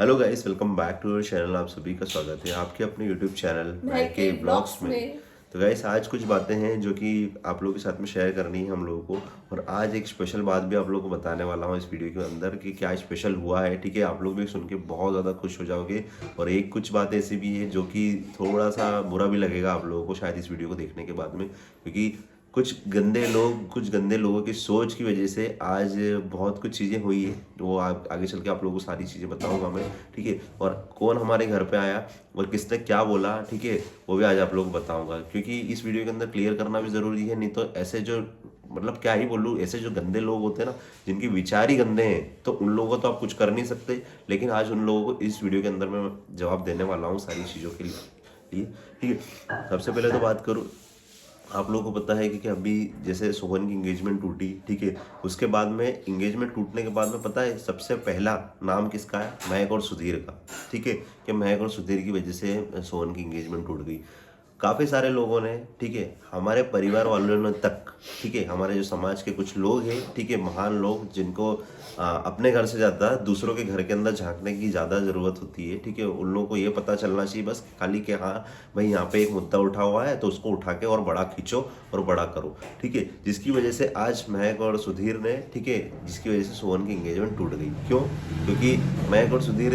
Hello guys, welcome back to your channel. आप सभी का स्वागत है आपके अपने यूट्यूब चैनल महक के ब्लॉग्स में। तो गाइस, आज कुछ बातें हैं जो कि आप लोगों के साथ में शेयर करनी है हम लोगों को। और आज एक स्पेशल बात भी आप लोगों को बताने वाला हूँ इस वीडियो के अंदर कि क्या स्पेशल हुआ है। ठीक है, आप लोग भी सुन के बहुत ज़्यादा खुश हो जाओगे। और एक कुछ बात ऐसी भी है जो कि थोड़ा सा बुरा भी लगेगा आप लोगों को शायद इस वीडियो को देखने के बाद में, क्योंकि कुछ गंदे लोगों की सोच की वजह से आज बहुत कुछ चीज़ें हुई है। वो आगे चल के आप लोगों को सारी चीज़ें बताऊंगा मैं। ठीक है, और कौन हमारे घर पे आया और किसने क्या बोला, ठीक है, वो भी आज आप लोगों को बताऊंगा। क्योंकि इस वीडियो के अंदर क्लियर करना भी ज़रूरी है, नहीं तो ऐसे जो मतलब क्या ही बोलूँ, ऐसे जो गंदे लोग होते हैं ना, जिनके विचार ही गंदे हैं, तो उन लोगों को तो आप कुछ कर नहीं सकते। लेकिन आज उन लोगों को इस वीडियो के अंदर मैं जवाब देने वाला हूँ सारी चीज़ों के लिए। ठीक है, सबसे पहले तो बात करूँ, आप लोगों को पता है कि अभी जैसे सोहन की इंगेजमेंट टूटी, ठीक है, उसके बाद में इंगेजमेंट टूटने के बाद में पता है सबसे पहला नाम किसका है? महक और सुधीर का। ठीक है, कि महक और सुधीर की वजह से सोहन की इंगेजमेंट टूट गई। काफ़ी सारे लोगों ने, ठीक है, हमारे परिवार वालों ने तक, ठीक है, हमारे जो समाज के कुछ लोग हैं, ठीक है, महान लोग, जिनको अपने घर से ज़्यादा दूसरों के घर के अंदर झांकने की ज़्यादा ज़रूरत होती है। ठीक है, उन लोगों को ये पता चलना चाहिए बस खाली कि हाँ भाई, यहाँ पे एक मुद्दा उठा हुआ है तो उसको उठा के और बड़ा खींचो और बड़ा करो। ठीक है, जिसकी वजह से आज महक और सुधीर ने, ठीक है, जिसकी वजह से सोहन की इंगेजमेंट टूट गई। क्यों? क्योंकि महक और सुधीर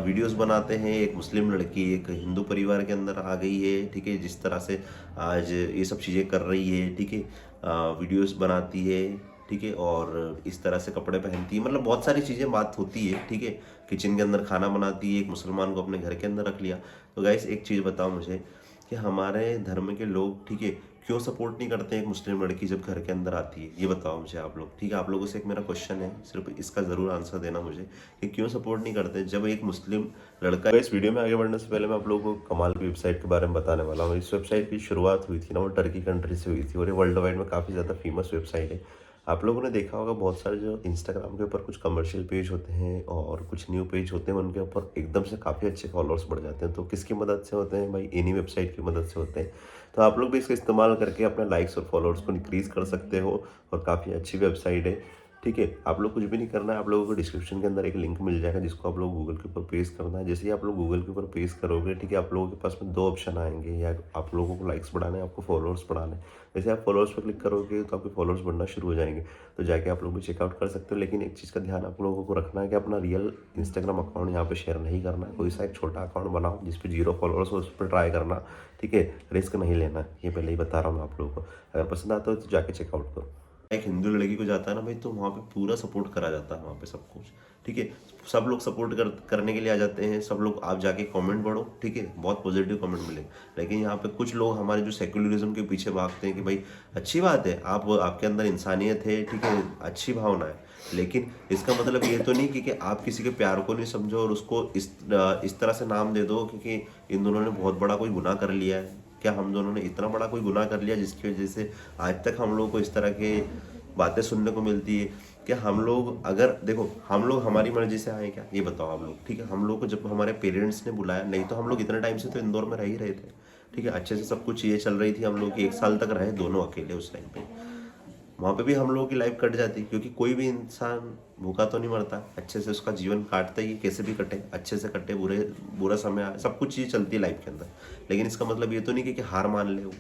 वीडियोस बनाते हैं। एक मुस्लिम लड़की एक हिंदू परिवार के अंदर आ गई है, ठीक है, जिस तरह से आज ये सब चीज़ें कर रही है, ठीक है, वीडियोस बनाती है, ठीक है, और इस तरह से कपड़े पहनती है, मतलब बहुत सारी चीज़ें बात होती है। ठीक है, किचन के अंदर खाना बनाती है, एक मुसलमान को अपने घर के अंदर रख लिया। तो गाइस, एक चीज़ बताओ मुझे कि हमारे धर्म के लोग, ठीक है, क्यों सपोर्ट नहीं करते हैं एक मुस्लिम लड़की जब घर के अंदर आती है? ये बताओ मुझे आप लोग। ठीक है, आप लोगों से एक मेरा क्वेश्चन है, सिर्फ इसका ज़रूर आंसर देना मुझे कि क्यों सपोर्ट नहीं करते जब एक मुस्लिम लड़का। इस वीडियो में आगे बढ़ने से पहले मैं आप लोगों को कमाल की वेबसाइट के बारे में बताने वाला हूँ। इस वेबसाइट की शुरुआत हुई थी ना, वो टर्की कंट्री से हुई थी और ये वर्ल्ड वाइड में काफ़ी ज़्यादा फेमस वेबसाइट है। आप लोगों ने देखा होगा बहुत सारे जो इंस्टाग्राम के ऊपर कुछ कमर्शियल पेज होते हैं और कुछ न्यू पेज होते हैं, उनके ऊपर एकदम से काफ़ी अच्छे फॉलोअर्स बढ़ जाते हैं। तो किसकी मदद से होते हैं भाई? इन्हीं वेबसाइट की मदद से होते हैं। तो आप लोग भी इसका इस्तेमाल करके अपने लाइक्स और फॉलोअर्स को इंक्रीज़ कर सकते हो और काफ़ी अच्छी वेबसाइट है। ठीक है, आप लोग कुछ भी नहीं करना है, आप लोगों को डिस्क्रिप्शन के अंदर एक लिंक मिल जाएगा जिसको आप लोग गूगल के ऊपर पेस्ट करना है। जैसे ही आप लोग गूगल के ऊपर पेस्ट करोगे, ठीक है, आप लोगों के पास में दो ऑप्शन आएंगे, या आप लोगों को लाइक्स बढ़ाने हैं, आपको फॉलोअर्स बढ़ाने हैं। जैसे आप फॉलोअर्स पर क्लिक करोगे तो आपके फॉलोअर्स बढ़ना शुरू हो जाएंगे, तो जाके आप लोग भी चेकआउट कर सकते हो। लेकिन एक चीज़ का ध्यान आप लोगों को रखना है कि अपना रियल इंस्टाग्राम अकाउंट यहाँ पे शेयर नहीं करना है। कोई सा एक छोटा अकाउंट बनाओ जिस पे 0 फॉलोअर्स हो, उस पर ट्राई करना। ठीक है, रिस्क नहीं लेना, ये पहले ही बता रहा हूँ आप लोगों को। अगर पसंद आता हो तो जाके चेकआउट करो। एक हिंदू लड़की को जाता है ना भाई, तो वहाँ पे पूरा सपोर्ट करा जाता है, वहाँ पे सब कुछ। ठीक है, सब लोग सपोर्ट करने के लिए आ जाते हैं, सब लोग। आप जाके कमेंट पढ़ो, ठीक है, बहुत पॉजिटिव कमेंट मिले। लेकिन यहाँ पे कुछ लोग हमारे जो सेक्युलरिज्म के पीछे भागते हैं कि भाई अच्छी बात है, आपके अंदर इंसानियत है, ठीक है, अच्छी भावना है, लेकिन इसका मतलब ये तो नहीं कि आप किसी के प्यार को नहीं समझो और उसको इस तरह से नाम दे दो क्योंकि इन दोनों ने बहुत बड़ा कोई गुनाह कर लिया है। क्या हम दोनों ने इतना बड़ा कोई गुनाह कर लिया जिसकी वजह से आज तक हम लोगों को इस तरह के बातें सुनने को मिलती है? क्या हम लोग, अगर देखो, हम लोग हमारी मर्जी से आए क्या? ये बताओ आप लोग। ठीक है, हम लोग को जब हमारे पेरेंट्स ने बुलाया, नहीं तो हम लोग इतने टाइम से तो इंदौर में रह ही रहे थे। ठीक है, अच्छे से सब कुछ ये चल रही थी, हम लोग की 1 साल तक रहे दोनों अकेले उस टाइम पे। वहाँ पे भी हम लोगों की लाइफ कट जाती, क्योंकि कोई भी इंसान भूखा तो नहीं मरता, अच्छे से उसका जीवन काटता ही, कैसे भी कटे, अच्छे से कटे, बुरा समय आए, सब कुछ चीज़ चलती है लाइफ के अंदर। लेकिन इसका मतलब ये तो नहीं कि हार मान ले वो।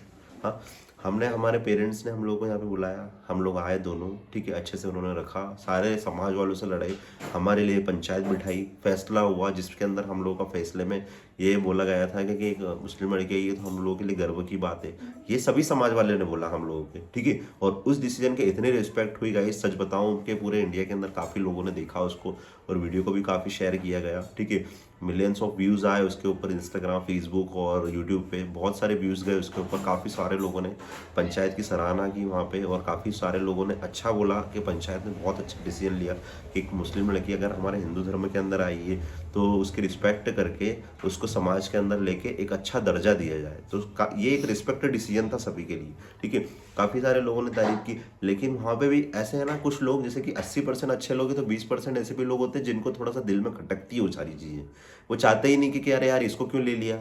हाँ, हमने, हमारे पेरेंट्स ने हम लोग को यहाँ पे बुलाया, हम लोग आए दोनों, ठीक है, अच्छे से उन्होंने रखा, सारे समाज वालों से लड़ाई, हमारे लिए पंचायत बिठाई, फैसला हुआ जिसके अंदर हम लोगों का फैसले में ये बोला गया था कि एक मुस्लिम लड़की है, ये तो हम लोगों के लिए गर्व की बात है। ये सभी समाज वाले ने बोला हम लोगों के, ठीक है, और उस डिसीजन के इतनी रिस्पेक्ट हुई गाइस, सच बताऊं कि पूरे इंडिया के अंदर काफ़ी लोगों ने देखा उसको और वीडियो को भी काफ़ी शेयर किया गया। ठीक है, मिलियंस ऑफ व्यूज़ आए उसके ऊपर, इंस्टाग्राम, फेसबुक और यूट्यूब पे बहुत सारे व्यूज़ गए उसके ऊपर। काफ़ी सारे लोगों ने पंचायत की सराहना की वहाँ पे और काफ़ी सारे लोगों ने अच्छा बोला कि पंचायत ने बहुत अच्छा डिसीजन लिया कि एक मुस्लिम लड़की अगर हमारे हिंदू धर्म के अंदर आई है तो उसकी रिस्पेक्ट करके उसको समाज के अंदर लेके एक अच्छा दर्जा दिया जाए। तो ये एक रिस्पेक्टेड डिसीजन था सभी के लिए। ठीक है, काफ़ी सारे लोगों ने तारीफ की। लेकिन वहाँ पे भी ऐसे है ना, कुछ लोग, जैसे कि 80% अच्छे लोग हैं तो 20% ऐसे भी लोग होते हैं जिनको थोड़ा सा दिल में खटकती है वो सारी चीज़ें। वो चाहते ही नहीं कि अरे यार इसको क्यों ले लिया,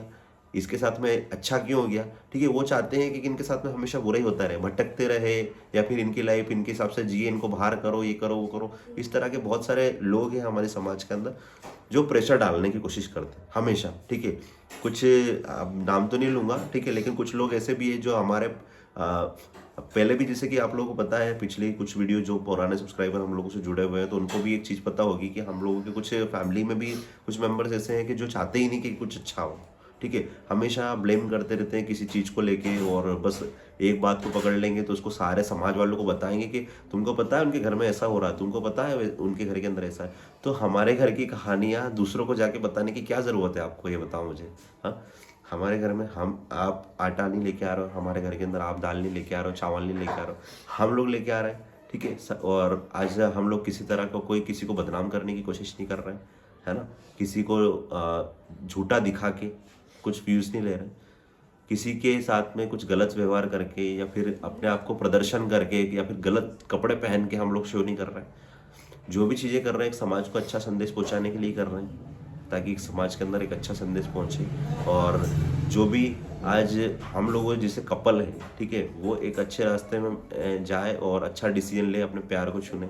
इसके साथ में अच्छा क्यों हो गया, ठीक है। वो चाहते हैं कि इनके साथ में हमेशा बुरा ही होता रहे, भटकते रहे, या फिर इनकी लाइफ इनके हिसाब से जिए, इनको बाहर करो, ये करो, वो करो। इस तरह के बहुत सारे लोग हैं हमारे समाज के अंदर जो प्रेशर डालने की कोशिश करते हैं हमेशा, ठीक है। कुछ अब नाम तो नहीं लूंगा, ठीक है, लेकिन कुछ लोग ऐसे भी है जो हमारे पहले भी, जैसे कि आप लोगों को पता है, पिछले कुछ वीडियो जो पुराने सब्सक्राइबर हम लोगों से जुड़े हुए हैं, तो उनको भी एक चीज़ पता होगी कि हम लोगों के कुछ फैमिली में भी कुछ मेंबर्स ऐसे हैं कि जो चाहते ही नहीं कि कुछ अच्छा हो, ठीक है। हमेशा ब्लेम करते रहते हैं किसी चीज़ को लेके, और बस एक बात को पकड़ लेंगे तो उसको सारे समाज वालों को बताएंगे कि तुमको पता है उनके घर में ऐसा हो रहा है, तुमको पता है उनके घर के अंदर ऐसा है। तो हमारे घर की कहानियाँ दूसरों को जाके बताने की क्या ज़रूरत है आपको, ये बताओ मुझे। हाँ, हमारे घर में आप आटा नहीं लेके आ रहे हो, हमारे घर के अंदर आप दाल नहीं लेके आ रहे हो, चावल नहीं लेके आ रहे हो, हम लोग लेके आ रहे हैं, ठीक है। और आज हम लोग किसी तरह का कोई किसी को बदनाम करने की कोशिश नहीं कर रहे हैं, है ना। किसी को झूठा दिखा के कुछ व्यूज़ नहीं ले रहे, किसी के साथ में कुछ गलत व्यवहार करके या फिर अपने आप को प्रदर्शन करके या फिर गलत कपड़े पहन के हम लोग शो नहीं कर रहे हैं। जो भी चीज़ें कर रहे हैं एक समाज को अच्छा संदेश पहुंचाने के लिए कर रहे हैं, ताकि समाज के अंदर एक अच्छा संदेश पहुंचे। और जो भी आज हम लोग जैसे कपल है, ठीक है, वो एक अच्छे रास्ते में जाए और अच्छा डिसीजन ले, अपने प्यार को चुने।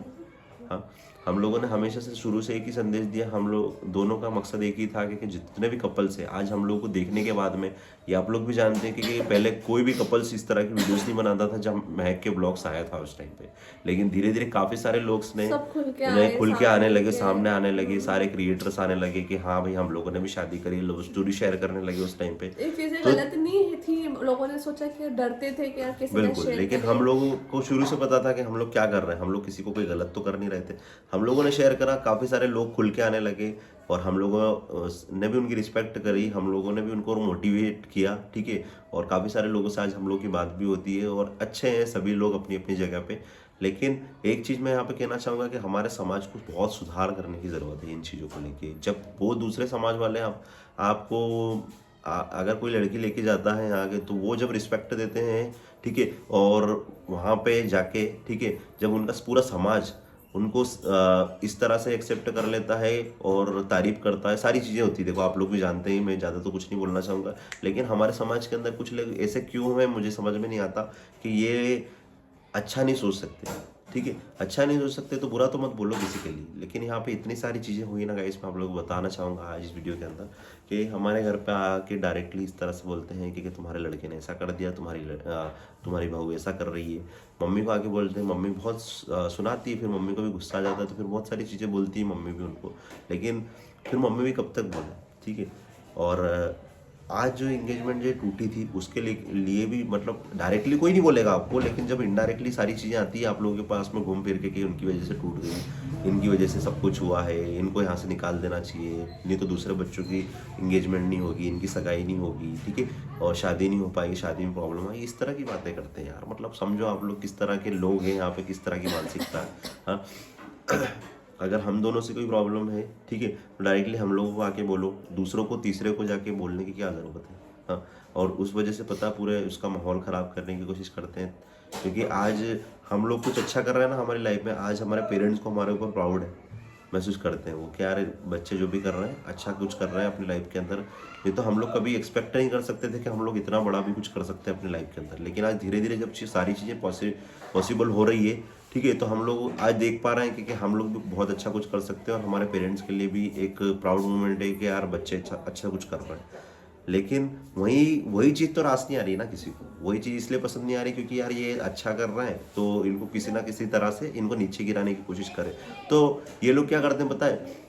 हाँ, हम लोगों ने हमेशा से शुरू से एक ही संदेश दिया, हम लोग दोनों का मकसद एक ही था कि जितने भी कपल्स हैं आज हम लोगों को देखने के बाद में, ये आप लोग भी जानते हैं कि पहले कोई भी कपल्स इस तरह की वीडियोस नहीं बनाता था जब महक के ब्लॉग्स आया था उस टाइम पे। लेकिन धीरे धीरे काफ़ी सारे लोग ने खुल के आने लगे, सामने आने लगे, सारे क्रिएटर्स आने लगे कि हाँ भाई हम लोगों ने भी शादी करी, लव स्टोरी शेयर करने लगे उस टाइम पे। एक चीजें गलत नहीं थी, लोगों ने सोचा कि डरते थे कि यार किसी का बिल्कुल, शेयर लेकिन करें। हम लोगों को शुरू से पता था कि हम लोग क्या कर रहे हैं, हम लोग किसी को कोई गलत तो कर नहीं रहे थे। हम लोगों ने शेयर करा, काफ़ी सारे लोग खुल के आने लगे, और हम लोगों ने भी उनकी रिस्पेक्ट करी, हम लोगों ने भी उनको मोटिवेट किया, ठीक है। और काफ़ी सारे लोगों से आज हम लोग की बात भी होती है, और अच्छे हैं सभी लोग अपनी अपनी जगह पे। लेकिन एक चीज़ मैं यहाँ पे कहना चाहूँगा कि हमारे समाज को बहुत सुधार करने की ज़रूरत है इन चीज़ों को लेके। जब वो दूसरे समाज वाले आपको अगर कोई लड़की लेके जाता है आगे, तो वो जब रिस्पेक्ट देते हैं, ठीक है, और वहाँ पे जाके, ठीक है, जब उनका पूरा समाज उनको इस तरह से एक्सेप्ट कर लेता है और तारीफ करता है, सारी चीज़ें होती है। देखो आप लोग भी जानते हैं, मैं ज़्यादा तो कुछ नहीं बोलना चाहूँगा, लेकिन हमारे समाज के अंदर कुछ लोग ऐसे क्यों हैं मुझे समझ में नहीं आता कि ये अच्छा नहीं सोच सकते, ठीक है। अच्छा नहीं सोच सकते तो बुरा तो मत बोलो किसी के लिए, लेकिन यहाँ पे इतनी सारी चीज़ें हुई ना गाइस, मैं आप लोगों को बताना चाहूँगा आज इस वीडियो के अंदर कि हमारे घर पे आके डायरेक्टली इस तरह से बोलते हैं कि तुम्हारे लड़के ने ऐसा कर दिया, तुम्हारी बहू ऐसा कर रही है। मम्मी को आके बोलते हैं, मम्मी बहुत सुनाती है, फिर मम्मी को भी गुस्सा आ जाता है, तो फिर बहुत सारी चीज़ें बोलती है मम्मी भी उनको, लेकिन फिर मम्मी भी कब तक बोले, ठीक है। और आज जो इंगेजमेंट जो टूटी थी उसके लिए भी मतलब डायरेक्टली कोई नहीं बोलेगा आपको, लेकिन जब इनडायरेक्टली सारी चीज़ें आती है आप लोगों के पास में घूम फिर के कि उनकी वजह से टूट गई, इनकी वजह से सब कुछ हुआ है, इनको यहाँ से निकाल देना चाहिए, नहीं तो दूसरे बच्चों की इंगेजमेंट नहीं होगी, इनकी सगाई नहीं होगी, ठीक है, और शादी नहीं हो पाएगी, शादी में प्रॉब्लम आएगी, इस तरह की बातें करते हैं यार। मतलब समझो आप लोग किस तरह के लोग हैं यहाँ पे, किस तरह की मानसिकता है। हाँ, अगर हम दोनों से कोई प्रॉब्लम है, ठीक है, तो डायरेक्टली हम लोगों को आके बोलो, दूसरों को तीसरे को जाके बोलने की क्या ज़रूरत है। हाँ, और उस वजह से पता पूरे उसका माहौल ख़राब करने की कोशिश करते हैं, क्योंकि आज हम लोग कुछ अच्छा कर रहे हैं ना हमारी लाइफ में, आज हमारे पेरेंट्स को हमारे ऊपर प्राउड है, महसूस करते हैं वो कि यार बच्चे जो भी कर रहे हैं अच्छा कुछ कर रहे हैं अपनी लाइफ के अंदर। ये तो हम लोग कभी एक्सपेक्ट नहीं कर सकते थे कि हम लोग इतना बड़ा भी कुछ कर सकते हैं अपनी लाइफ के अंदर, लेकिन आज धीरे धीरे जब सारी चीज़ें पॉसिबल हो रही है, ठीक है, तो हम लोग आज देख पा रहे हैं कि हम लोग भी बहुत अच्छा कुछ कर सकते हैं, और हमारे पेरेंट्स के लिए भी एक प्राउड मोमेंट है कि यार बच्चे अच्छा कुछ कर रहे हैं। लेकिन वही चीज़ तो रास नहीं आ रही ना किसी को, वही चीज़ इसलिए पसंद नहीं आ रही क्योंकि यार ये अच्छा कर रहे हैं तो इनको किसी ना किसी तरह से इनको नीचे गिराने की कोशिश करें। तो ये लोग क्या करते हैं पता है,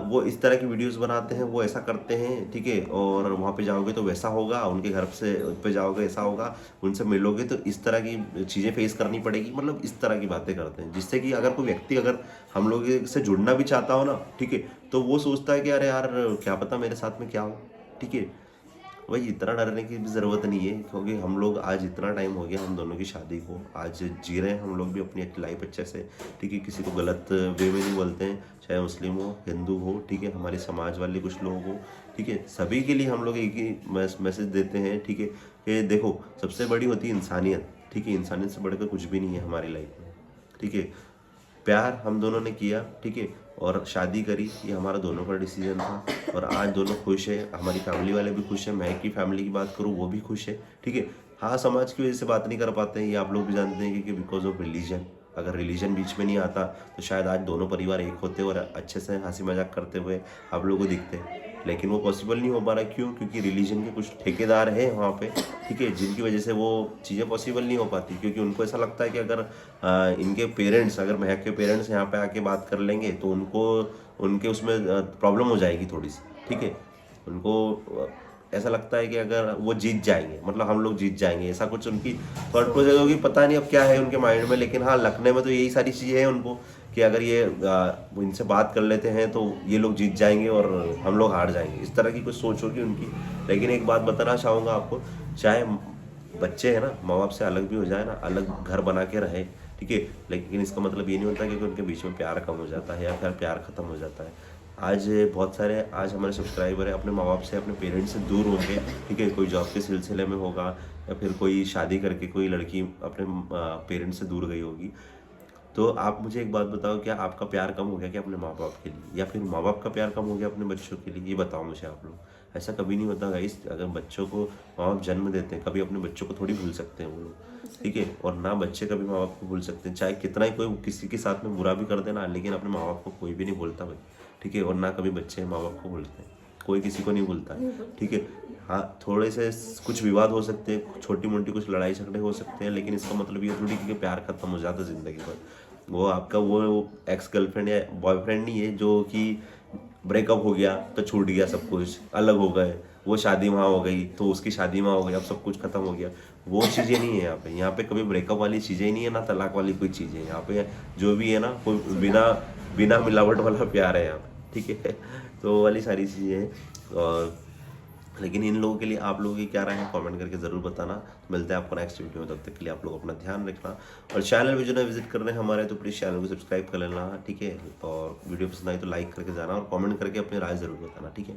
वो इस तरह की वीडियोस बनाते हैं, वो ऐसा करते हैं, ठीक है, और वहाँ पे जाओगे तो वैसा होगा, उनके घर से पे जाओगे ऐसा होगा, उनसे मिलोगे तो इस तरह की चीज़ें फेस करनी पड़ेगी, मतलब इस तरह की बातें करते हैं, जिससे कि अगर कोई व्यक्ति अगर हम लोग से जुड़ना भी चाहता हो ना, ठीक है, तो वो सोचता है कि अरे यार क्या पता मेरे साथ में क्या हो, ठीक है। भाई इतना डरने की भी ज़रूरत नहीं है, क्योंकि हम लोग आज इतना टाइम हो गया हम दोनों की शादी को, आज जी रहे हैं हम लोग भी अपनी लाइफ अच्छे से, ठीक है, किसी को गलत वे में नहीं बोलते हैं, चाहे मुस्लिम हो, हिंदू हो, ठीक है, हमारे समाज वाले कुछ लोग हो, ठीक है, सभी के लिए हम लोग एक ही मैसेज देते हैं, ठीक है, कि देखो सबसे बड़ी होती है इंसानियत, ठीक है, इंसानियत से बढ़कर कुछ भी नहीं है हमारी लाइफ में, ठीक है। प्यार हम दोनों ने किया, ठीक है, और शादी करी, ये हमारा दोनों का डिसीजन था और आज दोनों खुश है, हमारी फैमिली वाले भी खुश है। महक की फैमिली की बात करूँ वो भी खुश है, ठीक है। हाँ, समाज की वजह से बात नहीं कर पाते हैं, ये आप लोग भी जानते हैं, क्योंकि बिकॉज ऑफ रिलीजन। अगर रिलीजन बीच में नहीं आता तो शायद आज दोनों परिवार एक होते और अच्छे से हंसी मजाक करते हुए आप लोगों को दिखते, लेकिन वो पॉसिबल नहीं हो पा रहा। क्यों? क्योंकि रिलीजन के कुछ ठेकेदार हैं वहाँ पे, ठीक है, जिनकी वजह से वो चीज़ें पॉसिबल नहीं हो पाती, क्योंकि उनको ऐसा लगता है कि अगर इनके पेरेंट्स, अगर महक के पेरेंट्स यहाँ पे आके बात कर लेंगे तो उनको उनके उसमें प्रॉब्लम हो जाएगी थोड़ी सी, ठीक है। उनको ऐसा लगता है कि अगर वो जीत जाएंगे, मतलब हम लोग जीत जाएंगे, ऐसा कुछ उनकी थॉट प्रोसेस होगी, पता नहीं अब क्या है उनके माइंड में। लेकिन हाँ, लखनऊ में तो यही सारी चीज़ें हैं उनको कि अगर ये इनसे बात कर लेते हैं तो ये लोग जीत जाएंगे और हम लोग हार जाएंगे, इस तरह की कुछ सोच होगी उनकी। लेकिन एक बात बताना चाहूँगा आपको, चाहे बच्चे हैं ना माँ बाप से अलग भी हो जाए ना, अलग घर बना के रहे, ठीक है, लेकिन इसका मतलब ये नहीं होता कि उनके बीच में प्यार कम हो जाता है या फिर प्यार ख़त्म हो जाता है। आज बहुत सारे हमारे सब्सक्राइबर है अपने माँ बाप से, अपने पेरेंट्स से दूर होंगे, ठीक है, कोई जॉब के सिलसिले में होगा या फिर कोई शादी करके कोई लड़की अपने पेरेंट्स से दूर गई होगी। तो आप मुझे एक बात बताओ, क्या आपका प्यार कम हो गया क्या अपने माँ बाप के लिए, या फिर माँ बाप का प्यार कम हो गया अपने बच्चों के लिए? ये बताओ मुझे आप लोग। ऐसा कभी नहीं होता गाइस। अगर बच्चों को माँ बाप जन्म देते हैं, कभी अपने बच्चों को थोड़ी भूल सकते हैं वो लोग, ठीक है। और ना बच्चे कभी माँ बाप को भूल सकते हैं, चाहे कितना ही कोई किसी के साथ में बुरा भी कर देना, लेकिन अपने माँ बाप को कोई भी नहीं भूलता भाई, ठीक है। और ना कभी बच्चे माँ बाप को भूलते हैं, कोई किसी को नहीं भूलता है, ठीक है। हाँ, थोड़े से कुछ विवाद हो सकते हैं, छोटी मोटी कुछ लड़ाई झगड़े हो सकते हैं, लेकिन इसका मतलब ये थोड़ी कि प्यार खत्म हो जाता जिंदगी भर। वो आपका वो एक्स गर्लफ्रेंड या बॉयफ्रेंड नहीं है जो कि ब्रेकअप हो गया तो छूट गया सब कुछ, अलग हो गए, वो शादी वहाँ हो गई तो उसकी शादी वहाँ हो गई, अब सब कुछ खत्म हो गया। वो चीज़ें नहीं है यहाँ पे। यहाँ पे कभी ब्रेकअप वाली चीज़ें ही नहीं है, ना तलाक वाली कोई चीज़ें है यहाँ पे। जो भी है ना, कोई बिना बिना मिलावट वाला प्यार है यहाँ पे, ठीक है। तो वो वाली सारी चीज़ें हैं। और लेकिन इन लोगों के लिए आप लोगों की क्या राय है, कमेंट करके ज़रूर बताना। मिलते हैं आपको नेक्स्ट वीडियो में, तब तक के लिए आप लोग अपना ध्यान रखना। और चैनल भी जो है विजिट कर रहे हैं हमारे, तो प्लीज़ चैनल को सब्सक्राइब कर लेना, ठीक है। और वीडियो पसंद आई तो लाइक करके जाना और कमेंट करके अपनी राय ज़रूर बताना, ठीक है।